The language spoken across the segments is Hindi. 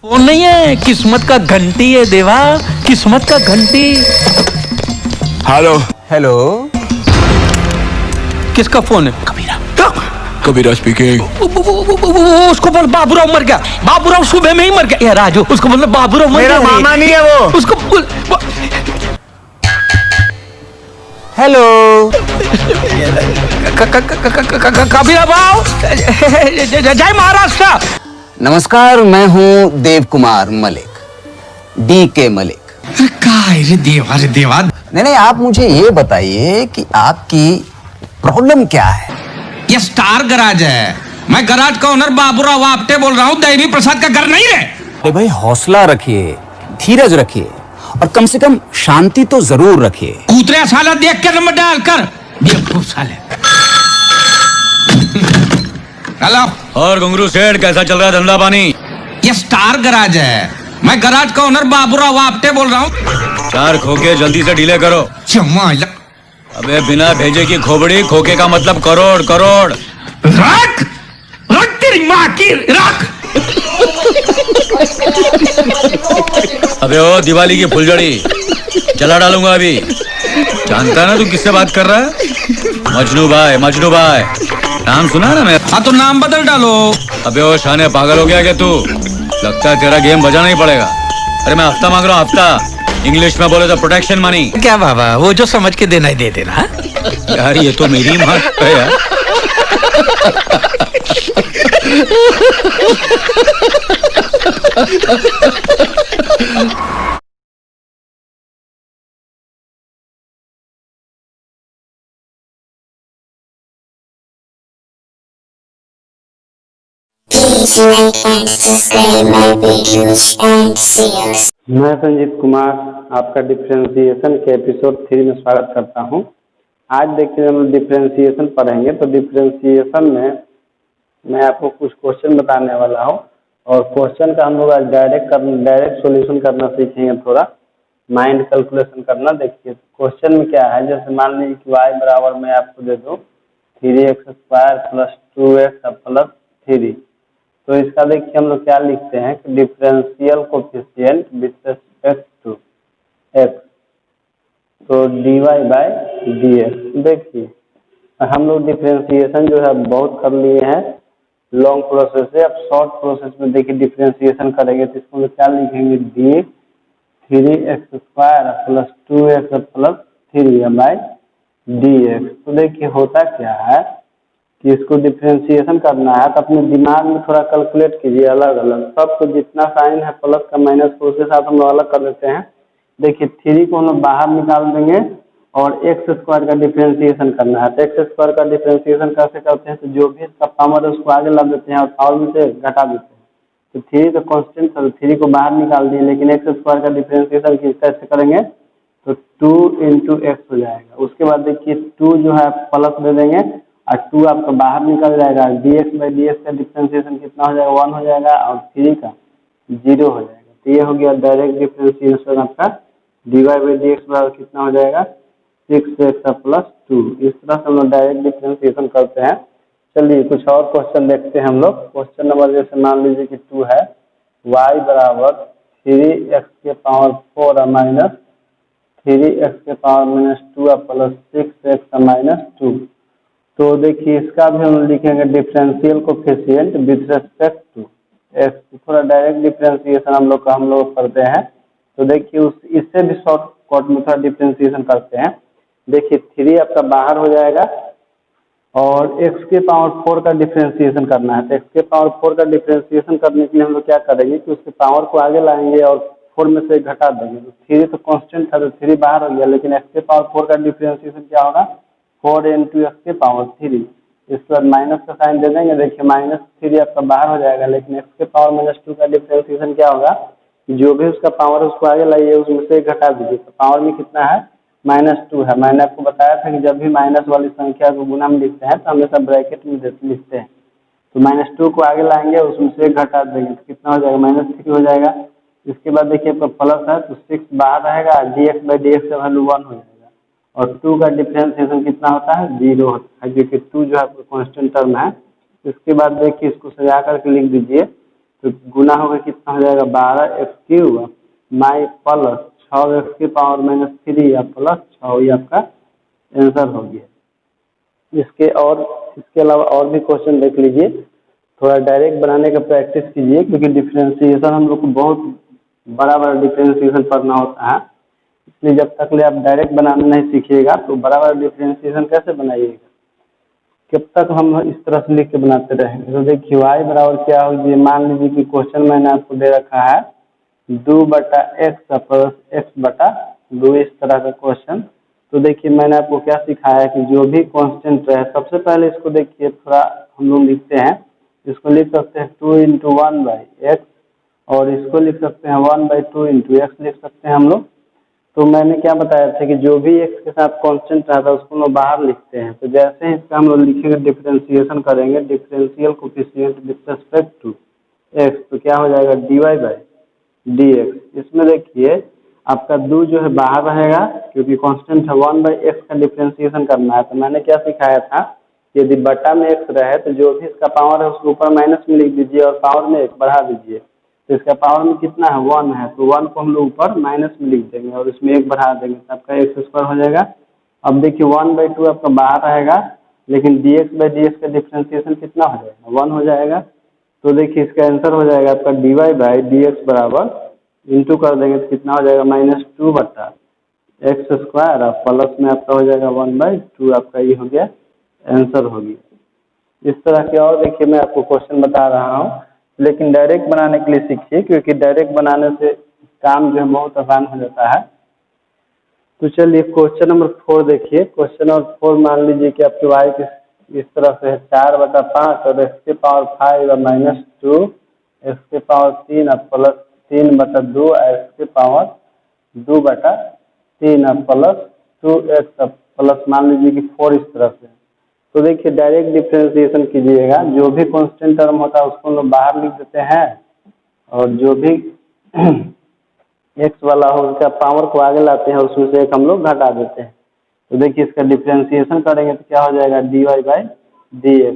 फोन नहीं है, किस्मत का घंटी है देवा, किस्मत का घंटी। हेलो हेलो, किसका फोन है? कबीरा। कबीरा स्पीकिंग। उसको बोल बाबूराव मर गया, बाबूराव सुबह में ही मर गया। यार राजू, उसको बोल बाबूराव मर गया। मेरा मामा नहीं है वो। उसको बोल। हेलो कबीरा भाव, जय महाराष्ट्र। नमस्कार, मैं हूँ देव कुमार मलिक, डी के मलिक। रे देवा। नहीं, आप मुझे ये बताइए कि आपकी प्रॉब्लम क्या है। ये स्टार गराज है, मैं गराज का ओनर बाबूराव आपटे बोल रहा हूँ, देवी प्रसाद का घर नहीं है। अरे भाई, हौसला रखिए, धीरज रखिए और कम से कम शांति तो जरूर रखिए। कूतरे साला देख के नंबर डाल कर बेवकूफ साले। हेलो। और घुंगरू सेठ, कैसा चल रहा है धंधा पानी? ये स्टार गराज है, मैं गराज का ओनर बाबूराव आपटे बोल रहा हूँ। चार खोके जल्दी से ढीले करो। चमाइला। अबे बिना भेजे की खोपड़ी, खोके का मतलब करोड़ करोड़। रख रख तेरी माँ की रख। अबे ओ दिवाली की फुलझड़ी, चला डालूंगा अभी। जानता है ना तू किससे बात कर रहा है? मजनू भाई नाम सुना ना मैं? हाँ तो नाम बदल डालो। अबे ओ शाने, पागल हो गया क्या तू? लगता है तेरा गेम बजाना ही पड़ेगा। अरे मैं हफ्ता मांग रहा हूँ, हफ्ता। इंग्लिश में बोले तो प्रोटेक्शन मनी। क्या बाबा, वो जो समझ के देना ही दे देना। यार ये तो मेरी माँ है यार। Please like and subscribe my videos and see us. मैं संजीत कुमार आपका डिफरेंशिएशन के एपिसोड 3 में स्वागत करता हूं। आज देखिए हम डिफरेंशिएशन पढ़ेंगे। तो डिफरेंशिएशन में मैं आपको कुछ क्वेश्चन बताने वाला हूं और क्वेश्चन का हम लोग आज डायरेक्ट सॉल्यूशन करना सीखेंगे। थोड़ा माइंड कैलकुलेशन करना। देखिए क्वेश्चन में क्या है, जैसे मान लीजिए कि y बराबर मैं आपको दे दूँ 3x² प्लस 2x प्लस 3। तो इसका देखिए हम लोग क्या लिखते हैं कि differential coefficient with respect to x, तो dy बाय dx। देखिए हम लोग डिफरेंशिएशन जो है बहुत कर लिए हैं लॉन्ग प्रोसेस से। अब शॉर्ट प्रोसेस में देखिए डिफरेंशिएशन करेंगे तो इसको क्या लिखेंगे, d 3x² plus 2x plus 3 by dx। तो देखिए होता क्या है कि इसको डिफरेंशिएशन करना है तो अपने दिमाग में थोड़ा कैलकुलेट कीजिए अलग अलग सबको, जितना साइन है प्लस का माइनस को उसके साथ हम लोग अलग कर देते हैं। देखिए 3 को हम लोग बाहर निकाल देंगे और x² का डिफरेंशिएशन करना है। तो x² का डिफरेंशिएशन कैसे करते हैं, तो जो भी इसका पावर है उसको आगे ला देते हैं और पावर में से घटा देते हैं। तो 3 तो कॉन्स्टेंट था, 3 को बाहर निकाल दिए, लेकिन x² का डिफरेंशिएशन कैसे करेंगे, तो 2 × x हो जाएगा। उसके बाद देखिए 2 जो है प्लस दे देंगे और 2 आपका बाहर निकल जाएगा। dx बाई dx का डिफरेंशिएशन कितना हो जाएगा, 1 हो जाएगा और 3 का 0 हो जाएगा। तो ये हो गया डायरेक्ट डिफरेंशिएशन आपका। dy बाई dx बराबर कितना हो जाएगा, 6x प्लस 2। इस तरह से हम लोग डायरेक्ट डिफरेंशिएशन करते हैं। चलिए कुछ और क्वेश्चन देखते हैं हम लोग। क्वेश्चन नंबर जैसे मान लीजिए कि 2 है, y बराबर 3x⁴ minus 3x⁻² plus 6x-2। तो देखिए इसका भी हम लिखेंगे differential coefficient with respect to x। थोड़ा डायरेक्ट डिफरेंशिएशन हम लोग करते हैं। तो देखिए इससे भी शॉर्टकट में थोड़ा डिफरेंशिएशन करते हैं। देखिए 3 आपका बाहर हो जाएगा और x⁴ का डिफरेंशिएशन करना है। तो x⁴ का डिफरेंशिएशन करने के लिए हम लोग क्या करेंगे कि उसके पावर को आगे लाएंगे और 4 में से घटा देंगे। तो 3 तो कांस्टेंट था तो 3 बाहर हो गया, लेकिन x⁴ का डिफरेंशिएशन क्या होगा, 4 × x⁻3। इसके बाद माइनस का साइन दे देंगे। देखिए -3 आपका बाहर हो जाएगा, लेकिन x⁻−2 का डिफरेंशिएशन क्या होगा, जो भी उसका पावर है उसको आगे लाइए, उसमें से घटा दीजिए। तो पावर में कितना है, -2 है। मैंने आपको बताया था कि जब भी माइनस वाली संख्या को गुणा में लिखते हैं तो हमेशा ब्रैकेट में लिखते हैं। तो -2 को आगे लाएंगे, उसमें से घटा देंगे तो कितना हो जाएगा, -3 हो जाएगा। इसके बाद देखिए आपका प्लस है तो 6 बाहर रहेगा, dx बाई dx का वैल्यू 1 हो जाएगा और 2 का डिफरेंशिएशन कितना होता है, 0 होता है, क्योंकि 2 जो है कांस्टेंट टर्म है। इसके बाद देखिए इसको सजा करके लिख दीजिए। तो गुना होगा कितना हो जाएगा 12x³ माई प्लस 6x की पावर -3 या प्लस 6, ये आपका आंसर हो गया। इसके अलावा और भी क्वेश्चन देख लीजिए, थोड़ा डायरेक्ट बनाने का प्रैक्टिस कीजिए, क्योंकि डिफरेंशिएशन हम लोग को बहुत बड़ा बड़ा डिफरेंशिएशन पढ़ना होता है, इसलिए जब तक ले आप डायरेक्ट बनाना नहीं सीखिएगा तो बड़ा बड़ा डिफरेंशिएशन कैसे बनाइएगा, कब तक हम इस तरह से लिख के बनाते रहेंगे। तो देखिए y बराबर क्या होगी, मान लीजिए कि क्वेश्चन मैंने आपको दे रखा है 2/x प्लस x/2, इस तरह का क्वेश्चन। तो देखिए मैंने आपको क्या सिखाया कि जो भी कांस्टेंट रहे, सबसे पहले इसको देखिए थोड़ा हम लोग लिखते हैं, इसको लिख सकते हैं 2 × 1/x, और इसको लिख सकते हैं 1/2 × x लिख सकते हैं हम लोग। तो मैंने क्या बताया था कि जो भी x के साथ कांस्टेंट रहता है उसको हम लोग बाहर लिखते हैं। तो जैसे ही इसका हम लोग लिखेंगे, डिफरेंशिएशन करेंगे, differential coefficient with respect to x, तो क्या हो जाएगा dy/dx। इसमें देखिए आपका 2 जो है बाहर रहेगा, क्योंकि कांस्टेंट है 1/x का डिफरेंशिएशन करना है। तो मैंने क्या सिखाया था, यदि बटा में x रहे तो जो भी इसका पावर है उसको ऊपर माइनस में लिख दीजिए और पावर में 1 बढ़ा दीजिए। तो इसका पावर में कितना है 1 है, तो 1 को हम लोग ऊपर माइनस में लिख देंगे और इसमें 1 बढ़ा देंगे, तो आपका x² हो जाएगा। अब देखिए 1/2 आपका बाहर रहेगा, लेकिन dx/dx का डिफरेंशिएशन कितना हो जाएगा 1 हो जाएगा। तो देखिए इसका आंसर हो जाएगा आपका dy/dx बराबर इंटू कर देंगे तो कितना हो जाएगा -2/x² और प्लस में आपका हो जाएगा 1/2, आपका ये हो गया आंसर हो गया। इस तरह के और देखिए मैं आपको क्वेश्चन बता रहा हूँ, लेकिन डायरेक्ट बनाने के लिए सीखिए, क्योंकि डायरेक्ट बनाने से काम जो है बहुत आसान हो जाता है। तो चलिए क्वेश्चन नंबर 4 देखिए। क्वेश्चन नंबर 4 मान लीजिए कि आपके y इस तरह से है 4/5 और x की पावर 5 और -2, x की पावर 3 और प्लस 3/2, x की पावर 2/3 और प्लस 2x प्लस मान लीजिए कि 4 इस तरह से। तो देखिए डायरेक्ट डिफरेंशिएशन कीजिएगा, जो भी कांस्टेंट टर्म होता है उसको हम लोग बाहर लिख देते हैं, और जो भी x वाला हो उसका पावर को आगे लाते हैं, उसमें से एक हम लोग घटा देते हैं। तो देखिए इसका डिफरेंशिएशन करेंगे तो क्या हो जाएगा dy/dx।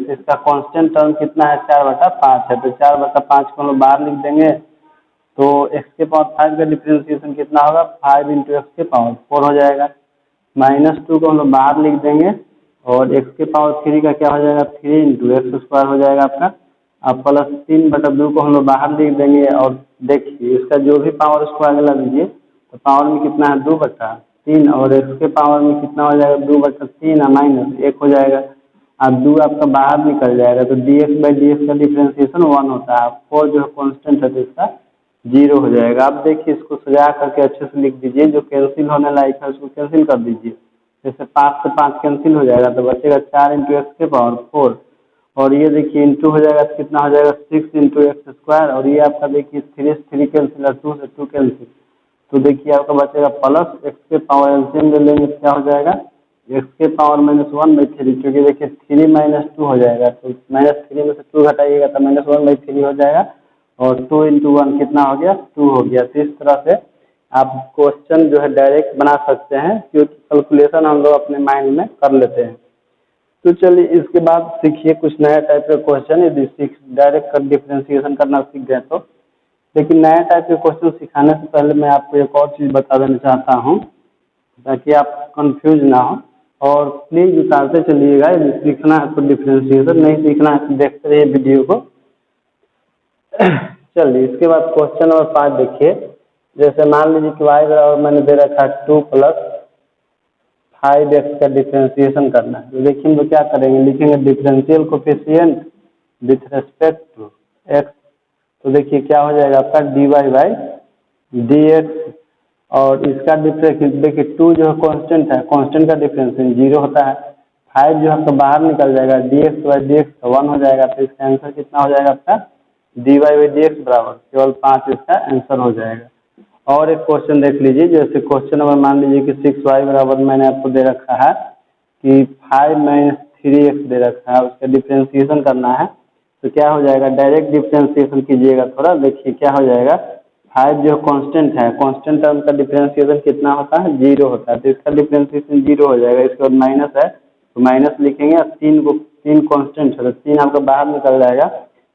इसका कांस्टेंट टर्म कितना है 4/5 है, तो 4/5 को हम लोग बाहर लिख देंगे। तो x के पावर 5 का डिफरेंशिएशन कितना होगा 5 × x की पावर 4 हो जाएगा। -2 को हम लोग बाहर लिख देंगे, और x के पावर 3 का क्या हो जाएगा 3 × x² हो जाएगा आपका। अब प्लस 3/2 को हम लोग बाहर लिख देंगे, और देखिए इसका जो भी पावर उसको आगे ला दीजिए, तो पावर में कितना है 2/3, और x के पावर में कितना हो जाएगा 2/3 और -1 हो जाएगा। अब 2 आपका बाहर निकल जाएगा, तो dx/dx का डिफरेंशिएशन 1 होता है। 4 जो है कॉन्स्टेंट है तो इसका 0 हो जाएगा। अब देखिए इसको सजा करके अच्छे से लिख दीजिए, जो कैंसिल होने लायक है उसको कैंसिल कर दीजिए। जैसे 5 से 5 कैंसिल हो जाएगा तो बचेगा 4 × x की पावर 4, और ये देखिए इंटू हो जाएगा तो कितना हो जाएगा 6 × x², और ये आपका देखिए 3 से 3 कैंसिल और 2 से 2 कैंसिल, तो देखिए आपका बचेगा प्लस x के पावर एलसीएम ले लेंगे तो क्या हो जाएगा x के पावर -1/3, क्योंकि देखिए 3 - 2 हो जाएगा, तो -3 में से 2 घटाइएगा तो -1/3 हो जाएगा, और 2 × 1 कितना हो गया 2 हो गया। तो इस तरह से आप क्वेश्चन जो है डायरेक्ट बना सकते हैं, क्योंकि कैलकुलेशन हम लोग अपने माइंड में कर लेते हैं। तो चलिए इसके बाद सीखिए कुछ नया टाइप का क्वेश्चन, यदि डायरेक्ट डिफरेंशिएशन करना सीख गए तो। लेकिन नया टाइप के क्वेश्चन सिखाने से पहले मैं आपको एक और चीज़ बता देना चाहता हूँ, ताकि आप कंफ्यूज ना हो, और प्लीज़ उतारते चलिएगा। यदि सीखना है तो डिफरेंशिएशन, नहीं सीखना है तो देखते रहिए वीडियो को। चलिए इसके बाद क्वेश्चन नंबर 5 देखिए। जैसे मान लीजिए कि y बराबर मैंने दे रखा है 2 + 5x का डिफरेंशिएशन करना है। तो देखिए हम लोग क्या करेंगे, लिखेंगे differential coefficient with respect to x। तो देखिए क्या हो जाएगा आपका dy/dx, और इसका डिफरेंशिएशन देखिए 2 जो है कांस्टेंट है, कांस्टेंट का डिफरेंशिएशन 0 होता है। 5 जो आपका बाहर निकल जाएगा, dx/dx 1 हो जाएगा। तो इसका आंसर कितना हो जाएगा आपका dy/dx बराबर केवल 5 इसका आंसर हो जाएगा। और एक क्वेश्चन देख लीजिए। जैसे क्वेश्चन नंबर मान लीजिए कि 6y बराबर मैंने आपको दे रखा है कि 5 - 3x दे रखा है, उसका डिफरेंशिएशन करना है। तो क्या हो जाएगा, डायरेक्ट डिफरेंशिएशन कीजिएगा थोड़ा। देखिए क्या हो जाएगा, 5 जो कांस्टेंट है, कांस्टेंट टर्म का डिफरेंशिएशन कितना होता है 0 होता है, तो इसका डिफरेंशिएशन 0 हो जाएगा। इसके बाद माइनस है तो माइनस लिखेंगे, और 3 कांस्टेंट है तो 3 आपका बाहर निकल जाएगा।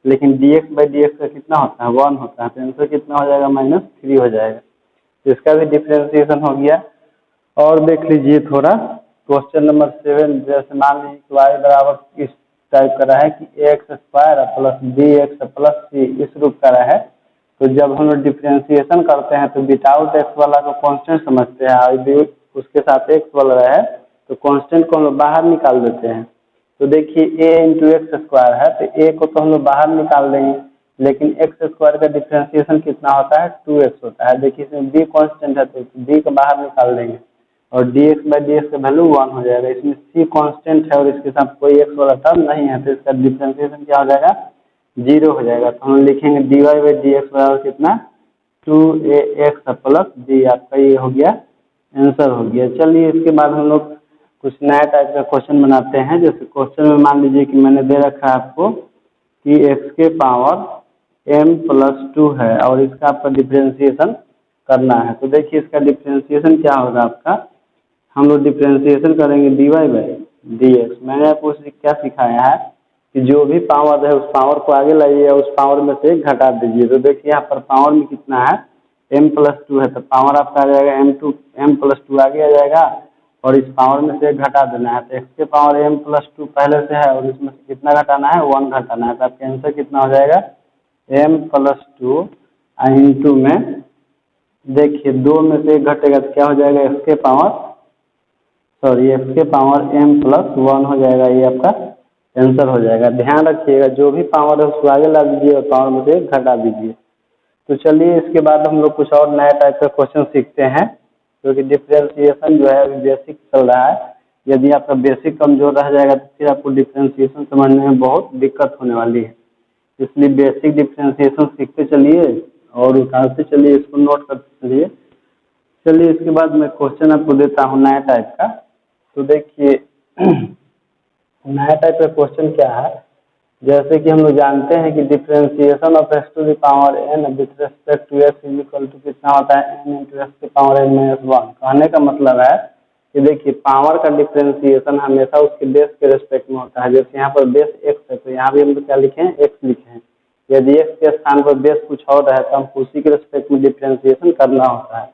लेकिन dx/dx का कितना होता है 1 होता है, तो आंसर कितना हो जाएगा -3 हो जाएगा। तो इसका भी डिफ्रेंसिएशन हो गया। और देख लीजिए थोड़ा क्वेश्चन नंबर 7, जैसे मान लीजिए कि y बराबर इस टाइप का रहा है कि ax² plus bx plus c इस रूप का रहा है। तो जब हम लोग डिफ्रेंसिएशन करते हैं तो विदाउट x वाला को कांस्टेंट समझते हैं, और उसके साथ x वाला रहा है तो कांस्टेंट को हम लोग बाहर निकाल देते हैं। तो देखिए a×x² है, तो a को तो हम लोग बाहर निकाल देंगे, लेकिन x² का डिफ्रेंसिएशन कितना होता है 2x होता है। देखिए इसमें b कांस्टेंट है तो b को बाहर निकाल देंगे और dx/dx का वैल्यू 1 हो जाएगा। इसमें c कांस्टेंट है और इसके साथ कोई x वाला टर्म नहीं है, तो इसका डिफ्रेंसिएशन क्या हो जाएगा 0 हो जाएगा। तो हम लिखेंगे dy/dx बराबर कितना 2ax प्लस b, आपका ये हो गया आंसर हो गया। चलिए इसके बाद हम लोग कुछ नया टाइप का क्वेश्चन बनाते हैं। जैसे क्वेश्चन में मान लीजिए कि मैंने दे रखा है आपको कि x के पावर m+2 है और इसका आपका डिफ्रेंसिएशन करना है। तो देखिए इसका डिफ्रेंसिएशन क्या होगा आपका, हम लोग डिफ्रेंसिएशन करेंगे dy/dx। मैंने आपको क्या सिखाया है कि जो भी पावर है उस पावर को आगे लाइए और उस पावर में से घटा दीजिए। तो देखिए यहाँ पर पावर में कितना है m+2 है, तो पावर आपका आ जाएगा m+2 आगे आ जाएगा और इस पावर में से घटा देना है। तो x के पावर m+2 पहले से है और इसमें से कितना घटाना है 1 घटाना है। तो आपका आंसर कितना हो जाएगा m+2 इंटू में देखिए 2 में से घटेगा तो क्या हो जाएगा x के पावर m+1 हो जाएगा। ये आपका आंसर हो जाएगा। ध्यान रखिएगा जो भी पावर है उसको आगे ला दीजिए और पावर में से घटा दीजिए। तो चलिए इसके बाद हम लोग कुछ और नया टाइप का क्वेश्चन सीखते हैं, क्योंकि डिफ्रेंसिएशन जो है अभी बेसिक चल रहा है। यदि आपका बेसिक कमजोर रह जाएगा तो फिर आपको डिफ्रेंसिएशन समझने में बहुत दिक्कत होने वाली है। इसलिए बेसिक डिफ्रेंसिएशन सीखते चलिए और उतारते चलिए, इसको नोट करते चलिए। चलिए इसके बाद मैं क्वेश्चन आपको देता हूँ नया टाइप का। तो देखिए नया टाइप का क्वेश्चन क्या है, जैसे कि हम लोग जानते हैं कि differentiation of x to the power n with respect to x is equal to कितना होता है n इंटू x के पावर n-1। कहने का मतलब है कि देखिए पावर का डिफ्रेंसिएशन हमेशा उसके बेस के रिस्पेक्ट में होता है। जैसे यहाँ पर बेस x है तो यहाँ भी हम लोग क्या लिखे हैं x लिखे हैं। यदि x के स्थान पर बेस कुछ और है तो हम उसी के रिस्पेक्ट में डिफ्रेंसिएशन करना होता है।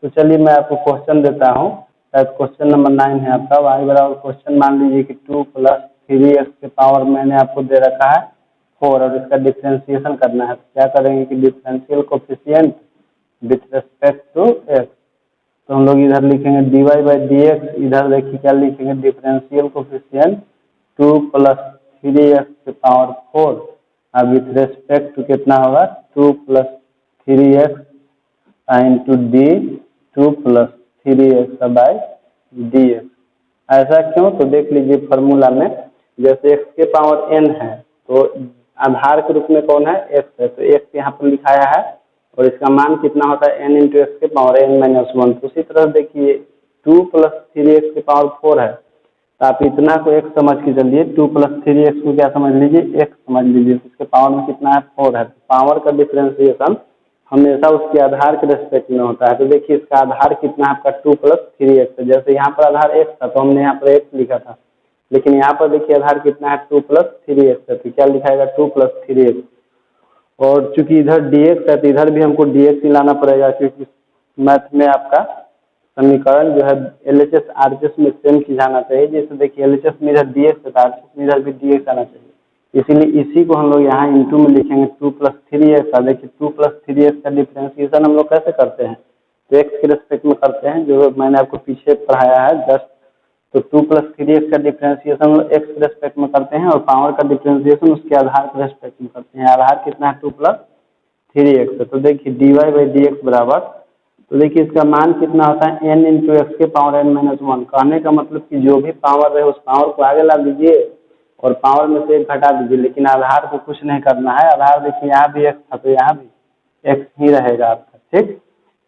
तो चलिए मैं आपको क्वेश्चन देता हूँ। क्वेश्चन नंबर 9 है आपका। y बराबर क्वेश्चन मान लीजिए कि 2 + 3x के पावर मैंने आपको दे रखा है 4 और इसका डिफ्रेंसिएशन करना है। तो क्या करेंगे कि differential coefficient with respect to x, तो हम लोग इधर लिखेंगे dy/dx, इधर देखिए क्या लिखेंगे डिफरेंशियल कोएफिशिएंट 2 + 3x के पावर 4 और विथ रिस्पेक्ट टू कितना होगा 2 + 3x इंटू d 2 + 3x/dx। ऐसा क्यों, तो देख लीजिए फार्मूला में जैसे x के पावर n है तो आधार के रूप में कौन है x है, तो x यहाँ पर लिखाया है और इसका मान कितना होता है n इंटू एक्स के पावर n-1। तो उसी तरह देखिए 2 + 3x के पावर 4 है तो आप इतना को x समझ के चलिए, 2 + 3x को क्या समझ लीजिए x समझ लीजिए। इसके पावर में कितना है 4 है। पावर का डिफरेंशिएशन हमेशा उसके आधार के रिस्पेक्ट में होता है। तो देखिए इसका आधार कितना है आपका 2 + 3x है। जैसे यहाँ पर आधार x था तो हमने यहाँ पर x लिखा था, लेकिन यहाँ पर देखिए आधार कितना है 2 + 3x है। तो क्या लिखाएगा 2 + 3x, और चूंकि इधर dx है तो इधर भी हमको dx ही लाना पड़ेगा, क्योंकि मैथ में आपका समीकरण जो है LHS RHS में सेम चीज आना चाहिए। जैसे देखिए LHS में इधर dx है तो RHS में इधर भी dx आना चाहिए, इसीलिए इसी को हम लोग यहाँ इंटू में लिखेंगे 2 + 3x। देखिए 2 + 3x का डिफरेंशिएशन हम लोग कैसे करते हैं, तो x के रिस्पेक्ट में करते हैं, जो मैंने आपको पीछे पढ़ाया है जस्ट। तो 2 + 3x का डिफरेंशिएशन हम लोग x के रिस्पेक्ट में करते हैं और पावर का डिफरेंशिएशन उसके आधार के रिस्पेक्ट में करते हैं। आधार कितना है 2 + 3x है। तो देखिए dy/dx बराबर, तो देखिए इसका मान कितना होता है n इंटू एक्स के पावर n-1। कहने का मतलब कि जो भी पावर है उस पावर को आगे ला दीजिए और पावर में से एक घटा दीजिए, लेकिन आधार को कुछ नहीं करना है। आधार देखिए यहाँ भी x था तो यहाँ भी x ही रहेगा आपका, ठीक।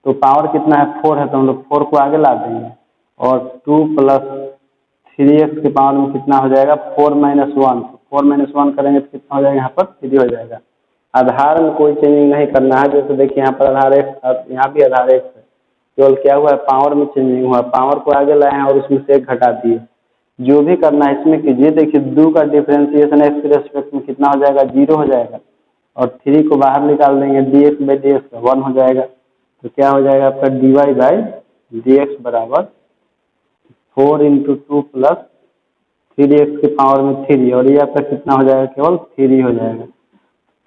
तो पावर कितना है 4 है तो हम लोग 4 को आगे ला देंगे और 2 + 3x के पावर में कितना हो जाएगा 4-1। 4-1 करेंगे तो कितना हो जाएगा यहाँ पर 3 हो जाएगा। आधार में कोई चेंजिंग नहीं करना है। जैसे देखिए यहाँ पर आधार x था, यहाँ भी आधार x है, केवल क्या हुआ है पावर में चेंजिंग हुआ, पावर को आगे लाए हैं और उसमें से एक घटा दिए। जो भी करना है इसमें कीजिए। देखिए 2 का डिफरेंशिएशन x के रेस्पेक्ट में कितना हो जाएगा 0 हो जाएगा, और 3 को बाहर निकाल देंगे, d x by d x 1 हो जाएगा। तो क्या हो जाएगा आपका d y by d x बराबर 4 इंटू 2 प्लस 3x के पावर में 3, और ये आपका कितना हो जाएगा, केवल 3 हो जाएगा।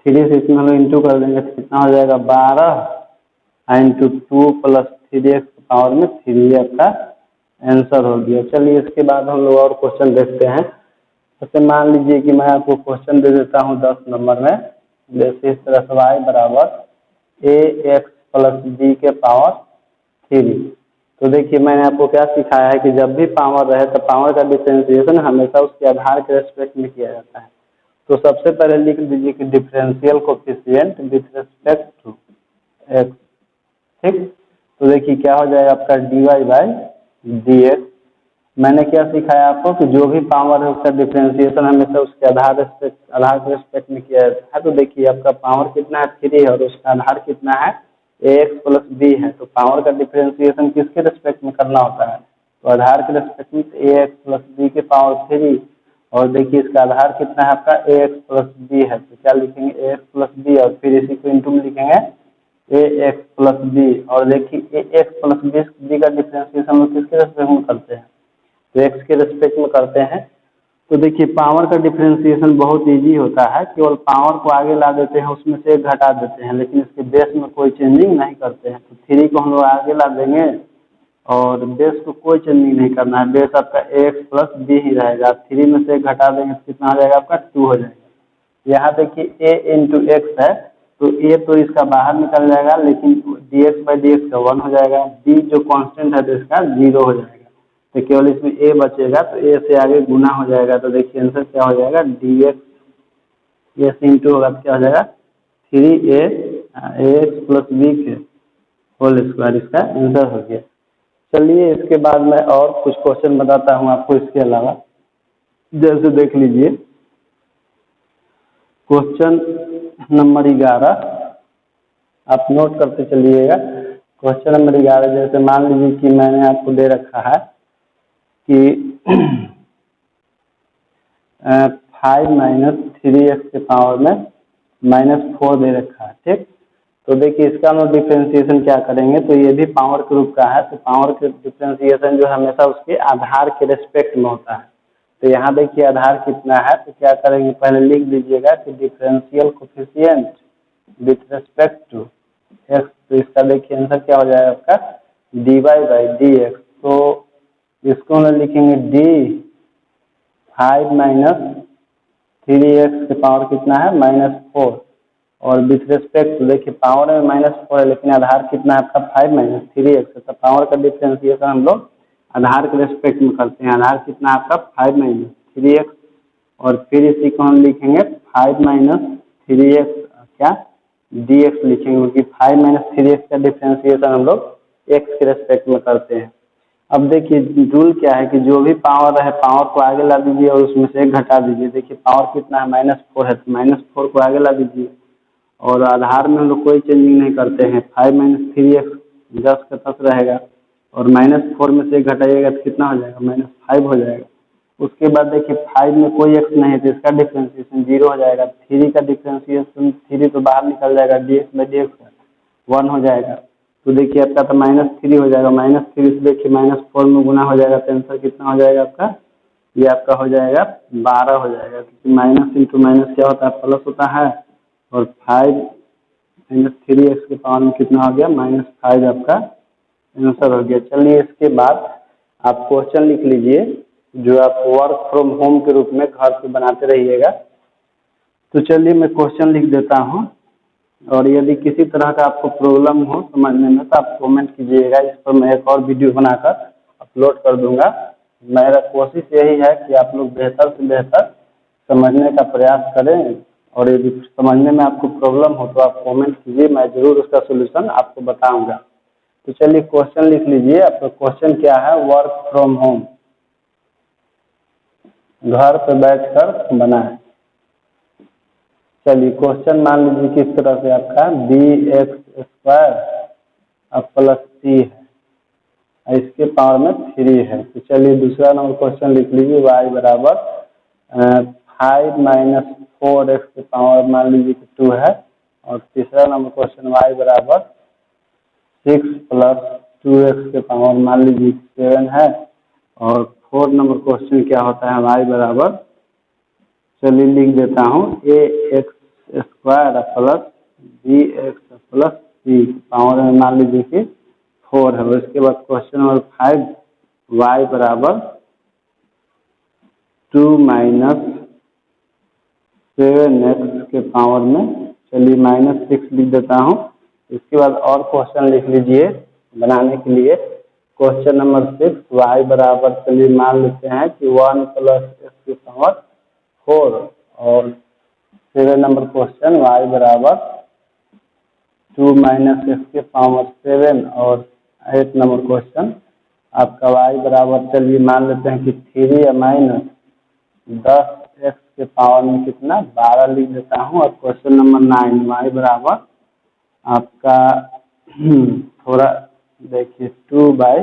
3 से इसमें हम लोग इंटू कर देंगे तो कितना हो जाएगा 12 इंटू 2 प्लस 3x के पावर में 3, ये आपका आंसर हो गया। चलिए इसके बाद हम लोग और क्वेश्चन देखते हैं। जैसे मान लीजिए कि मैं आपको क्वेश्चन दे देता हूँ 10 नंबर में, जैसे इस तरह से y बराबर ax प्लस b के पावर 3। तो देखिए मैंने आपको क्या सिखाया है कि जब भी पावर रहे तो पावर का डिफरेंशिएशन हमेशा उसके आधार के रेस्पेक्ट में किया जाता है। तो सबसे पहले लिख दीजिए कि differential coefficient with respect to x, ठीक। तो देखिए क्या हो जाएगा आपका dy बाई डी एक्स। मैंने क्या सिखाया आपको कि जो भी पावर है उसका डिफरेंशिएशन हमेशा उसके आधार के रेस्पेक्ट में किया जाता है। तो देखिए आपका पावर कितना है 3 है और उसका आधार कितना है ax प्लस b है। तो पावर का डिफरेंशिएशन किसके रेस्पेक्ट में करना होता है, तो आधार के रेस्पेक्ट में ax प्लस b के पावर 3, और देखिए इसका आधार कितना है आपका ax प्लस b है। तो क्या लिखेंगे ax प्लस b और फिर इसी को इंटू में लिखेंगे ax प्लस b, और देखिए ax प्लस b का डिफरेंशिएशन हम किसके रेस्पेक्ट में करते हैं, तो x के रेस्पेक्ट में करते हैं। तो देखिए पावर का डिफरेंशिएशन बहुत इजी होता है, केवल पावर को आगे ला देते हैं, उसमें से एक घटा देते हैं, लेकिन इसके बेस में कोई चेंजिंग नहीं करते हैं। तो 3 को हम लोग आगे ला देंगे और बेस को कोई चेंजिंग नहीं करना है, बेस आपका ax प्लस b ही रहेगा। 3 में से एक घटा देंगे तो कितना हो जाएगा आपका 2 हो जाएगा। यहाँ देखिए a इंटू एक्स है, तो a तो इसका बाहर निकल जाएगा, लेकिन D x by d x का 1 हो जाएगा। b जो कांस्टेंट है तो इसका 0 हो जाएगा, तो केवल इसमें a बचेगा, तो a से आगे गुना हो जाएगा। तो देखिए आंसर क्या हो जाएगा डी एक्स, ए से इंटू होगा तो क्या हो जाएगा 3a ax प्लस b के होल स्क्वायर, इसका आंसर हो गया। चलिए इसके बाद मैं और कुछ क्वेश्चन बताता हूँ आपको इसके अलावा। जैसे देख लीजिए क्वेश्चन नंबर 11, आप नोट करते चलिएगा। क्वेश्चन नंबर 11 जैसे मान लीजिए कि मैंने आपको दे रखा है कि 5 माइनस 3x के पावर में -4 दे रखा है, ठीक। तो देखिए इसका हम डिफरेंशिएशन क्या करेंगे, तो ये भी पावर के रूप का है, तो पावर के डिफरेंशिएशन जो हमेशा उसके आधार के रेस्पेक्ट में होता है। तो यहाँ देखिए आधार कितना है, तो क्या करेंगे पहले लिख दीजिएगा कि differential coefficient with respect to x। तो इसका देखिए आंसर क्या हो जाएगा आपका dy बाई डी एक्स। तो इसको हम लिखेंगे d 5 माइनस 3x के पावर कितना है -4, और विथ रिस्पेक्ट तो देखिए पावर में -4 है, लेकिन आधार कितना है आपका 5 माइनस 3x है। तो पावर का डिफरेंशिएशन हम लोग आधार के रेस्पेक्ट में करते हैं। आधार कितना है आपका 5 माइनस 3x, और फिर इसी को हम लिखेंगे 5 माइनस 3x क्या dx लिखेंगे, क्योंकि 5 माइनस 3x का डिफरेंशिएशन हम लोग x के रेस्पेक्ट में करते हैं। अब देखिए रूल क्या है कि जो भी पावर है पावर को आगे ला दीजिए और उसमें से एक घटा दीजिए। देखिए पावर कितना है -4 है, तो -4 को आगे ला दीजिए, और आधार में हम लोग कोई चेंजिंग नहीं करते हैं। 5 माइनस 3x 10 का 10 रहेगा, और -4 में से एक घटाइएगा तो कितना हो जाएगा -5 हो जाएगा। उसके बाद देखिए 5 में कोई x नहीं है, तो इसका डिफरेंशिएशन 0 हो जाएगा। 3 का डिफरेंशिएशन 3 तो बाहर निकल जाएगा, dx बाई dx का 1 हो जाएगा। तो देखिए आपका तो -3 हो जाएगा, -3 से देखिए -4 में गुना हो जाएगा, तो आंसर कितना हो जाएगा आपका, ये आपका हो जाएगा 12 हो जाएगा, क्योंकि माइनस इंटू माइनस क्या होता है प्लस होता है, और 5 माइनस 3x के पावर में कितना हो गया -5 आपका आंसर हो गया। चलिए इसके बाद आप क्वेश्चन लिख लीजिए जो आप वर्क फ्रॉम होम के रूप में घर पे बनाते रहिएगा। तो चलिए मैं क्वेश्चन लिख देता हूँ, और यदि किसी तरह का आपको प्रॉब्लम हो समझने में तो आप कमेंट कीजिएगा, इस पर मैं एक और वीडियो बनाकर अपलोड कर दूंगा। मेरा कोशिश यही है कि आप लोग बेहतर से बेहतर समझने का प्रयास करें, और यदि समझने में आपको प्रॉब्लम हो तो आप कमेंट कीजिए, मैं ज़रूर उसका सोल्यूशन आपको बताऊंगा। तो चलिए क्वेश्चन लिख लीजिए। आपका क्वेश्चन क्या है, वर्क फ्रॉम होम, घर पे बैठकर बनाएं। चलिए क्वेश्चन मान लीजिए किस तरह से आपका bx² अब प्लस c है, इसके पावर में 3 है। तो चलिए दूसरा नंबर क्वेश्चन लिख लीजिए, y बराबर 5 माइनस 4x के पावर मान लीजिए कि 2 है। और तीसरा नंबर क्वेश्चन y बराबर 6 प्लस 2x के पावर मान लीजिए 7 है। और 4 नंबर क्वेश्चन क्या होता है, y बराबर, चलिए लिख देता हूँ, ax square plus bx plus c power में मान लीजिए कि 4 है। उसके बाद क्वेश्चन नंबर 5 y बराबर 2 माइनस 7x के पावर में, चलिए माइनस 6 लिख देता हूँ। इसके बाद और क्वेश्चन लिख लीजिए बनाने के लिए। क्वेश्चन नंबर 6 y बराबर, चलिए मान लेते हैं कि 1 प्लस x की पावर 4। और 7 नंबर क्वेश्चन y बराबर 2 माइनस x के पावर 7। और 8 नंबर क्वेश्चन आपका y बराबर, चलिए मान लेते हैं कि 3 या माइनस 10x के पावर में कितना 12 लिख देता हूँ। और क्वेश्चन नंबर 9 y बराबर आपका थोड़ा देखिए 2 by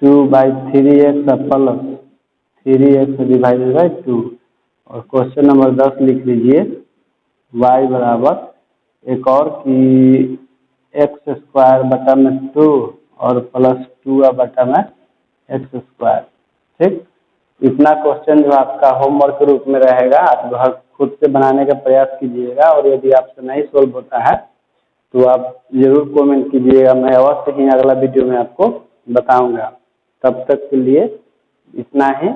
3x plus 3x divided by 2। और क्वेश्चन नंबर 10 लिख लीजिए y बराबर एक और कि x स्क्वायर बटा में 2 और प्लस 2 बटा में x स्क्वायर। ठीक, इतना क्वेश्चन जो आपका होमवर्क के रूप में रहेगा, आप घर खुद से बनाने का प्रयास कीजिएगा। और यदि आपसे नहीं सोल्व होता है तो आप जरूर कमेंट कीजिएगा, मैं अवश्य ही अगला वीडियो में आपको बताऊंगा। तब तक के लिए इतना ही।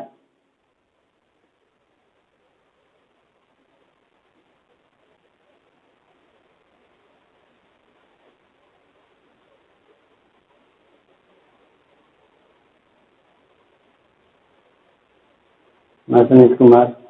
मैं सुनील कुमार।